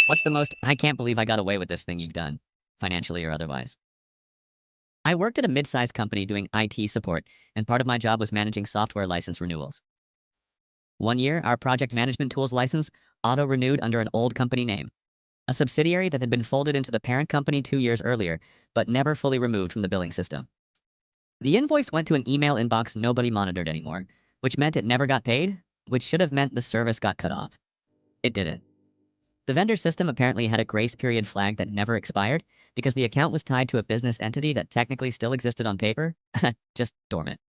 What's the most I can't believe I got away with this thing you've done, financially or otherwise? I worked at a mid-sized company doing IT support, and part of my job was managing software license renewals. One year, our project management tools license auto-renewed under an old company name, a subsidiary that had been folded into the parent company 2 years earlier, but never fully removed from the billing system. The invoice went to an email inbox nobody monitored anymore, which meant it never got paid, which should have meant the service got cut off. It didn't. The vendor system apparently had a grace period flag that never expired because the account was tied to a business entity that technically still existed on paper, just dormant.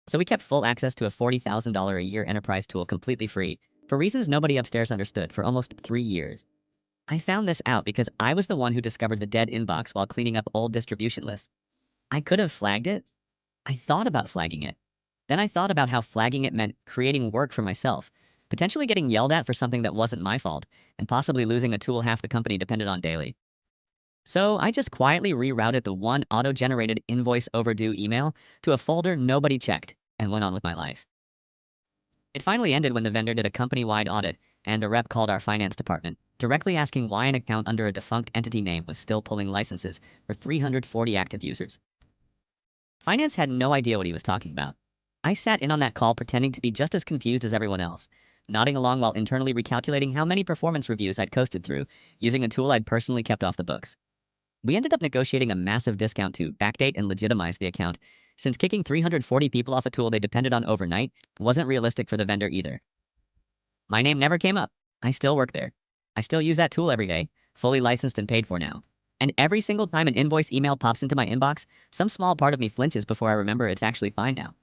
So we kept full access to a $40,000 a year enterprise tool completely free, for reasons nobody upstairs understood, for almost 3 years. I found this out because I was the one who discovered the dead inbox while cleaning up old distribution lists. I could have flagged it. I thought about flagging it. Then I thought about how flagging it meant creating work for myself, potentially getting yelled at for something that wasn't my fault, and possibly losing a tool half the company depended on daily. So I just quietly rerouted the one auto-generated invoice overdue email to a folder nobody checked and went on with my life. It finally ended when the vendor did a company-wide audit and a rep called our finance department, directly asking why an account under a defunct entity name was still pulling licenses for 340 active users. Finance had no idea what he was talking about. I sat in on that call pretending to be just as confused as everyone else, nodding along while internally recalculating how many performance reviews I'd coasted through, using a tool I'd personally kept off the books. We ended up negotiating a massive discount to backdate and legitimize the account, since kicking 340 people off a tool they depended on overnight wasn't realistic for the vendor either. My name never came up. I still work there. I still use that tool every day, fully licensed and paid for now. And every single time an invoice email pops into my inbox, some small part of me flinches before I remember it's actually fine now.